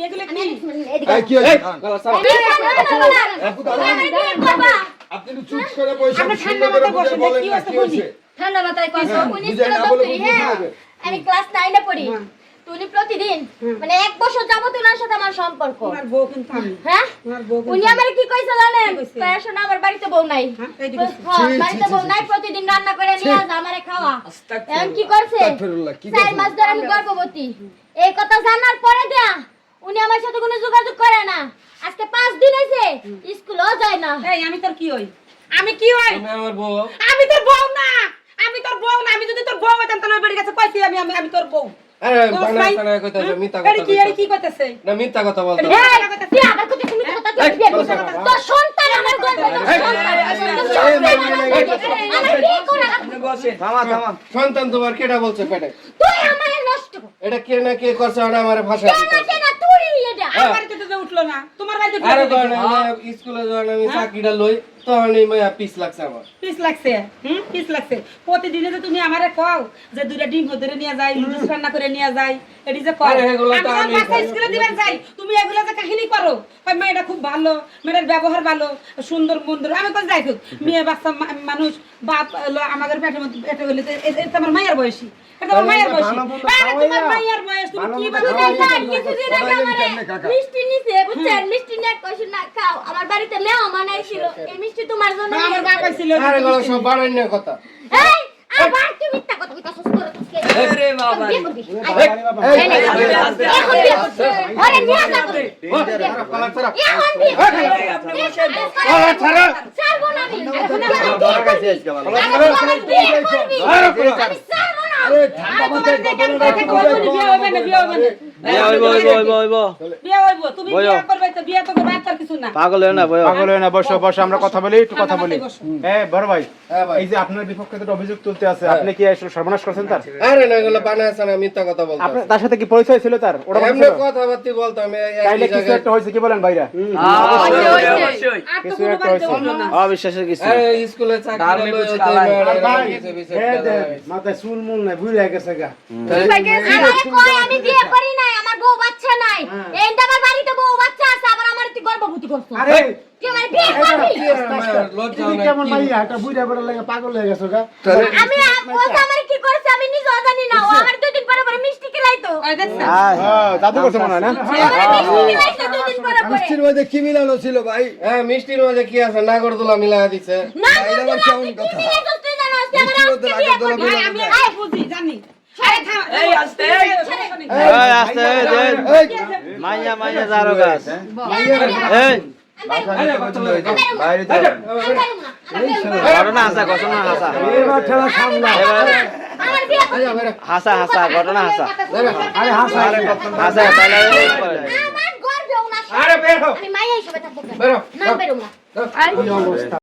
এগুলো কি এই কি হইছে গলা ছাড়ো। আপনি একটু চুপ করে বসে আপনি ঠান্ডা মাথায় বসেন, বলেন কি না হচ্ছে কি বলি? হইছে ঠান্ডা মাথায় কথা উনি বুঝাই না বলে বুঝতে হবে আমি ক্লাস 9 এ পড়ি তো উনি প্রতিদিন মানে এক বছর যাবত ওনার সাথে আমার সম্পর্ক তোমার বউ কিন্তু আমি হ্যাঁ তোমার বউ উনি আমারে কি কইছে জানেন পেছনে আমার বাড়িতে বউ নাই হ্যাঁ, এইদিকে বসো। হ্যাঁ, বাড়িতে বউ নাই প্রতিদিন রান্না করে নিয়ে আসে আমারে খাওয়া এখন কি করছে আস্তাগফিরুল্লাহ, কি 4 মাস ধরে আমি গর্ভবতী এই কথা জানার পরে দিয়া উনি আমার সাথে কোনো যোগাযোগ করে না আজকে 5 দিন হইছে স্কুলও যায় না এই আমি তোর কি হই আমি কি হই তুমি আমার বউ। আমি তোর বউ না আমি তোর বউ না আমি যদি তোর বউ হইতাম তাহলে ওই বাড়ির কাছে কইছি আমি তোর বউ আরে বউ বানা নাই? সানা কইতাছে মিথ্যা এডি কথা কি কইতাছে। কি কইতাছে না মিথ্যা কথা বলতো। এই তুই আবার কত তুমি কথা তুই বিয়ে করছিস তোর সন্তান আমার গর্ভে আমার বিয়ে করা থামা থামা সন্তান তোমার কেডা বলছে পেটে? তুই আমারে নষ্ট কর এটা কে না কে করছে ওটা আমার ভাষা কেন কেন তুই এটা আমার বাড়িতে তো উঠলো না তোমার বাড়িতে আরে উঠলো গয়না স্কুলে যখন আমি চাকরিটা লই তখন এই মায়া পিস লাগছে আমার। পিস লাগছে পিস লাগছে প্রতিদিনে যে তুমি আমারে কও যে দুইটা ডিম ধরে নিয়ে যাই লুচিস রান্না করে নিয়ে যাই এডি যে কও আরে এগুলো তো আমি আমি বাচ্চা করি। স্কুলে দিবেন যাই তুমি এগুলা যে কাহিনী করো কই মেয়েটা খুব ভালো মেয়েটার ব্যবহার ভালো সুন্দর মন্দির আমি কই যাই হোক মেয়ে বাচ্চা মানুষ বাপ হলো আমাদের পেটের মধ্যে পেটে হইলে তো এটা আমার মায়ের বয়সী এটা আমার মায়ের বয়সী আরে তোমার মায়ের বয়স তুমি কি বলো কিছুদিন আগে আমারে মিষ্টি নিছে বুঝছেন মিষ্টি না কইছ না খাও আমার বাড়িতে মেহমান আইছিল এই মিষ্টি তোমার জন্য আমার বাপ আইছিল আরে গলা সব বাড়াইনের কথা। এই আবার তুমি মিথ্যা কথা কইতাছস তোর তোকে আরে বাবা বিয়ে করবি আরে নিয়ে যা করে পালা ছাড়া। এখন বিয়ে আপনি বসেন পালা ছাড়া। ছাড়বো না আমি আরে পালা। আরে ঠান্ডা মাথায় বিয়ে হবে না বিয়ে হবে না বিয়ে হইব তুমি বিয়ে করবে তো বিয়ে তো করবে আর কিছু না পাগল হয় না বসো বসো আমরা কথা বলি একটু কথা বলি বসো। বড় ভাই হ্যাঁ ভাই। এই যে আপনার বিপক্ষে তো অভিযোগ তুলতে আছে আপনি কি আসলে সর্বনাশ করছেন তার আরে না এগুলো বানাইছে না মিথ্যা কথা বলতো। আপনার তার সাথে কি পরিচয় ছিল তার ওটা এমনি বলছিল কথাবার্তা বলতাম তাইলে কিছু একটা হয়েছে কি বলেন ভাইরা অবশ্যই আর তো কিছু কোনো একটা বাড়িতে হয়েছে। হলো না অবিশ্বাসের কিছু আরে স্কুলে চাকরি ধার্মিক লই কিছু খাওয়ায়। মাথায় চুল মুল নাই ভুলে গেছে গা আমারে কই আমি বিয়ে করি নাই আমার বউ বাচ্চা নাই এইটা আমার বাড়িতে বউ বাচ্চা আছে আবার আমার তুই গর্ভবতী করছিস আরে তুই আমার বিয়ে করবি লজ্জা তুমি কেমন মাইয়া এটা বুইড়া বড় লাগে পাগল হয়ে গেছো গা আমি ও আমার কি করছে আমি নিজেও জানি না ও আমার দুদিন পরে পরে মিষ্টি খেলাইতো ওই দেখছেন জাদু করছে মনে হয় না আমার মিষ্টি খেলাইতো দুদিন পরে পরে মিষ্টির মধ্যে কি মিলানো ছিল ভাই হ্যাঁ মিষ্টির মাঝে কি আছে নাগরদোলা মিলায়া দিছে। না এটা আবার কেমন কথা? তুই জানো তুই আমার মিষ্টির মধ্যে আজকে বিয়ে নাগরদোলা করবি ভাই, আমি আয় বুঝি জানি আরে থাম এই আস্তে আস্তে এই মাইয়া জারো গাছ এই বাইরে যাও ঘটনা হাসা এবার ঠেলা সামলা আমার বিয়ে আচ্ছা বেরে হাসা ঘটনা হাসা আরে হাসা হাসা তাহলে আমার গর্ভে ওনা আরে বের হও আমি মাইয়া হিসেবে থাকবো বেরো না বেরো না